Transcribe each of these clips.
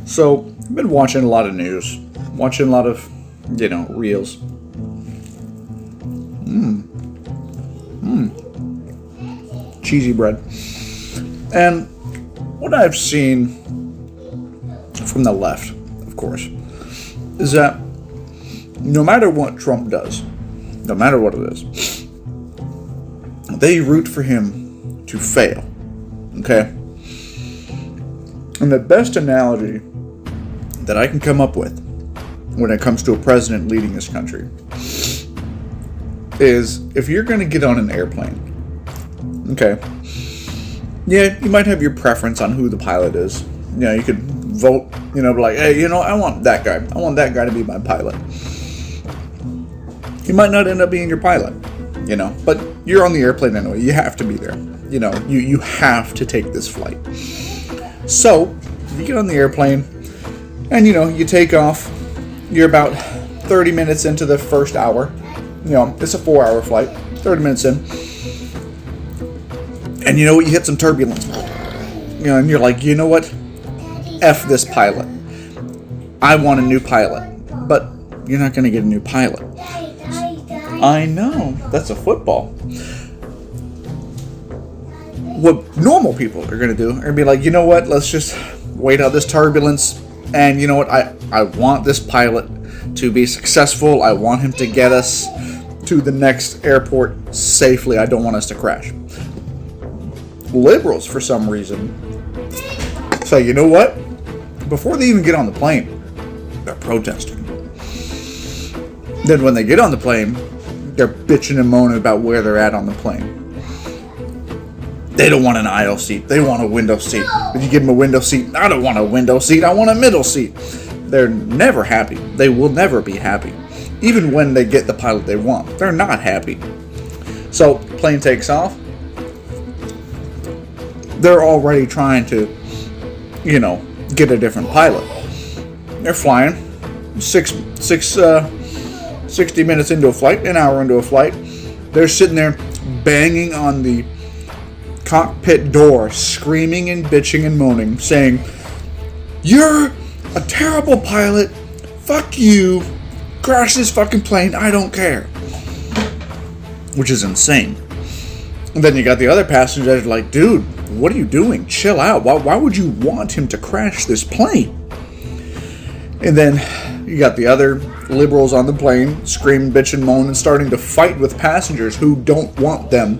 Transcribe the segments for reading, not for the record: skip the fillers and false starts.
So, I've been watching a lot of news, watching a lot of, reels. Cheesy bread. And what I've seen from the left, of course, is that no matter what Trump does, no matter what it is, they root for him to fail. Okay? And the best analogy that I can come up with when it comes to a president leading this country is if you're going to get on an airplane, okay, yeah, you might have your preference on who the pilot is. You could vote, like, hey, I want that guy. I want that guy to be my pilot. He might not end up being your pilot, but you're on the airplane anyway. You have to be there. You have to take this flight. So, you get on the airplane and, you take off. You're about 30 minutes into the first hour. It's a 4-hour flight, 30 minutes in. And you hit some turbulence. And you're like, you know what? F this pilot. I want a new pilot. But you're not going to get a new pilot. I know. That's a football. What normal people are going to do are going to be like, you know what? Let's just wait out this turbulence. And you know what? I want this pilot to be successful. I want him to get us to the next airport safely. I don't want us to crash. Liberals, for some reason, say, you know what? Before they even get on the plane, they're protesting. Then when they get on the plane, they're bitching and moaning about where they're at on the plane. They don't want an aisle seat. They want a window seat. If you give them a window seat, I don't want a window seat. I want a middle seat. They're never happy. They will never be happy. Even when they get the pilot they want, they're not happy. So, plane takes off. They're already trying to, get a different pilot. They're flying 60 minutes into a flight, an hour into a flight. They're sitting there banging on the cockpit door, screaming and bitching and moaning, saying, "You're a terrible pilot. Fuck you. Crash this fucking plane. I don't care." Which is insane. And then you got the other passengers like, dude, what are you doing? Chill out. Why would you want him to crash this plane? And then you got the other liberals on the plane screaming, bitch, and moan, and starting to fight with passengers who don't want them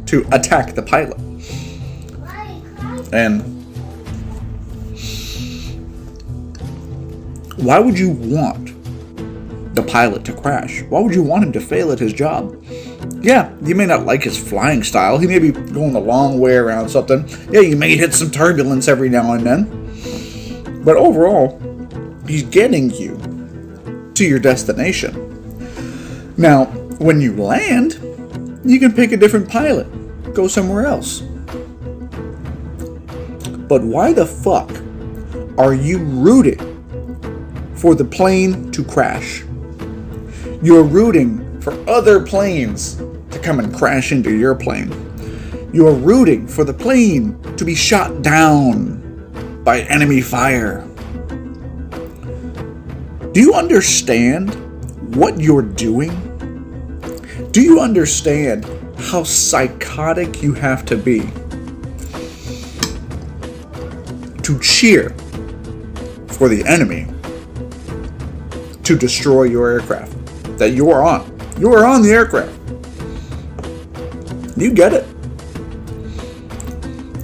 to attack the pilot. And why would you want the pilot to crash? Why would you want him to fail at his job? Yeah, you may not like his flying style. He may be going the long way around something. Yeah, you may hit some turbulence every now and then. But overall, he's getting you to your destination. Now, when you land, you can pick a different pilot. Go somewhere else. But why the fuck are you rooting for the plane to crash? You're rooting for other planes to come and crash into your plane. You're rooting for the plane to be shot down by enemy fire. Do you understand what you're doing? Do you understand how psychotic you have to be to cheer for the enemy to destroy your aircraft that you are on? You are on the aircraft. You get it.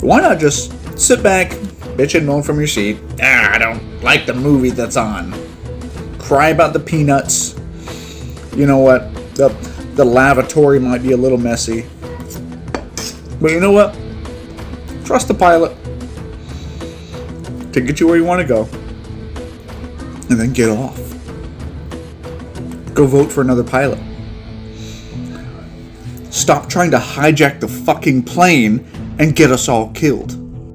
Why not just sit back, bitch and moan from your seat? I don't like the movie that's on. Cry about the peanuts. You know what? The lavatory might be a little messy. But you know what? Trust the pilot to get you where you want to go. And then get off. Go vote for another pilot. Stop trying to hijack the fucking plane and get us all killed.